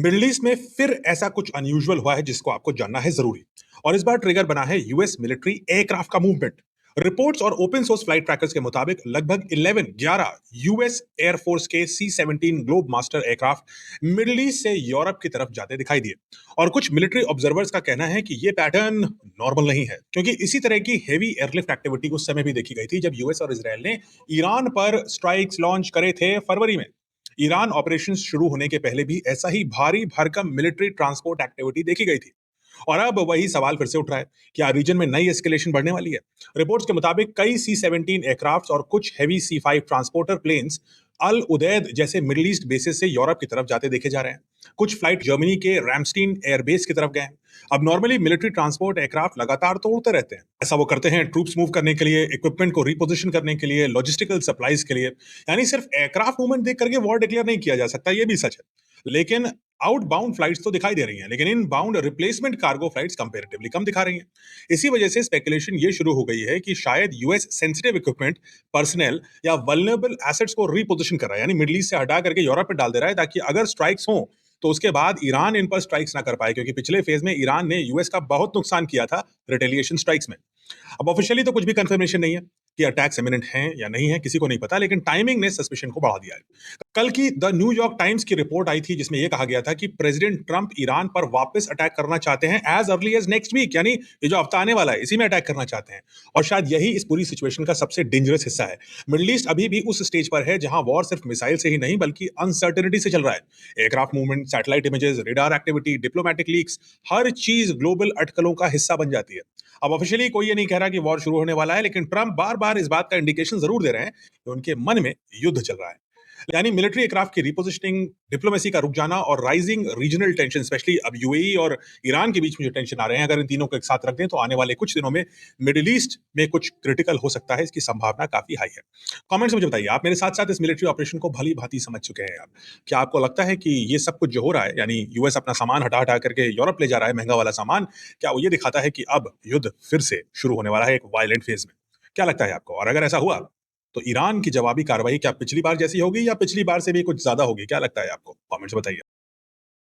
Middle east में फिर ऐसा कुछ अनयूजुअल हुआ है जिसको आपको जानना है जरूरी। और इस बार ट्रिगर बना है यूएस मिलिट्री एयरक्राफ्ट का मूवमेंट। रिपोर्ट्स और ओपन सोर्स फ्लाइट ट्रैकर्स के मुताबिक लगभग 11 यूएस एयरफोर्स के C-17 globe master aircraft middle east से यूरोप की तरफ जाते दिखाई दिए। और कुछ मिलिट्री ऑब्जर्वर्स का कहना है कि ये पैटर्न नॉर्मल नहीं है, क्योंकि इसी तरह की हेवी एयरलिफ्ट एक्टिविटी उस समय भी देखी गई थी जब यूएस और इसराइल ने ईरान पर स्ट्राइक्स लॉन्च करे थे फरवरी में। ईरान ऑपरेशंस शुरू होने के पहले भी ऐसा ही भारी भरकम मिलिट्री ट्रांसपोर्ट एक्टिविटी देखी गई थी। और अब वही सवाल फिर से उठ रहा है, क्या रीजन में नई एस्केलेशन बढ़ने वाली है? रिपोर्ट्स के मुताबिक कई C-17 एयरक्राफ्ट और कुछ हेवी C-5 ट्रांसपोर्टर प्लेन्स अल उदैद जैसे मिडिल ईस्ट बेसिस से यूरोप की तरफ जाते देखे जा रहे हैं। कुछ फ्लाइट जर्मनी के रैमस्टीन एयरबेस की तरफ गए हैं। अब नॉर्मली मिलिट्री ट्रांसपोर्ट एयरक्राफ्ट लगातार तो उड़ते रहते हैं। ऐसा वो करते हैं ट्रूप्स मूव करने के लिए, इक्विपमेंट को रिपोजिशन करने के लिए, लॉजिस्टिकल सप्लाईज के लिए। यानी सिर्फ एयरक्राफ्ट मूवमेंट देख करके वॉर डिक्लेयर नहीं किया जा सकता, ये भी सच है। लेकिन आउटबाउंड फ्लाइट्स तो दिखाई दे रही हैं, लेकिन inbound replacement cargo flights comparatively कम दिखा रही हैं। इसी वजह से स्पेकुलेशन ये शुरू हो गई है कि शायद यूएस सेंसिटिव इक्विपमेंट, पर्सनल या वल्नरेबल एसेट्स को रिपोजिशन कर रहा है, यानी मिडिल ईस्ट से हटा करके यूरोप में डाल दे रहा है, ताकि अगर स्ट्राइक्स हो तो उसके बाद ईरान इन पर स्ट्राइक्स ना कर पाए, क्योंकि पिछले फेज में ईरान ने यूएस का बहुत नुकसान किया था रिटेलिएशन स्ट्राइक्स में। अब ऑफिशियली तो कुछ भी कंफर्मेशन नहीं है कि अटैक्स इमिनेंट हैं या नहीं है, किसी को नहीं पता, लेकिन टाइमिंग ने सस्पेशन को बढ़ा दिया है। कल की द न्यूयॉर्क टाइम्स की रिपोर्ट आई थी जिसमें यह कहा गया था कि प्रेसिडेंट ट्रंप ईरान पर वापस अटैक करना चाहते हैं as early as next week, यानी ये जो हफ्ता आने वाला है इसी में अटैक करना चाहते हैं। और शायद यही इस पूरी सिचुएशन का सबसे डेंजरस हिस्सा है। मिडिल ईस्ट अभी भी उस स्टेज पर है जहां वॉर सिर्फ मिसाइल से ही नहीं बल्कि अनसर्टेनिटी से चल रहा है। Aircraft movement, satellite images, radar activity, diplomatic leaks, हर चीज ग्लोबल अटकलों का हिस्सा बन जाती है। अब ऑफिशियली कोई ये नहीं कह रहा कि वॉर शुरू होने वाला है, लेकिन ट्रंप बार बार इस बात का इंडिकेशन जरूर दे रहे हैं कि उनके मन में युद्ध चल रहा है। यानी मिलिट्री एयरक्राफ्ट की रिपोजिशनिंग, डिप्लोमेसी का रुक जाना और राइजिंग रीजनल टेंशन, स्पेशली अब यूएई और ईरान के बीच में जो टेंशन आ रहे हैं, अगर इन तीनों को एक साथ रख दें तो आने वाले कुछ दिनों में मिडिल ईस्ट में कुछ क्रिटिकल हो सकता है। इसकी संभावना काफी हाई है। कमेंट्स में मुझे बताइए, आप मेरे साथ साथ इस मिलिट्री ऑपरेशन को भली भांति समझ चुके हैं। आप क्या आपको लगता है कि ये सब कुछ जो हो रहा है, यानी यूएस अपना सामान हटा हटा करके यूरोप ले जा रहा है, महंगा वाला सामान, क्या वो ये दिखाता है कि अब युद्ध फिर से शुरू होने वाला है एक वायलेंट फेज में? क्या लगता है आपको? और अगर ऐसा हुआ तो ईरान की जवाबी कार्रवाई क्या पिछली बार जैसी होगी या पिछली बार से भी कुछ ज्यादा होगी? क्या लगता है आपको? कमेंट्स बताइए।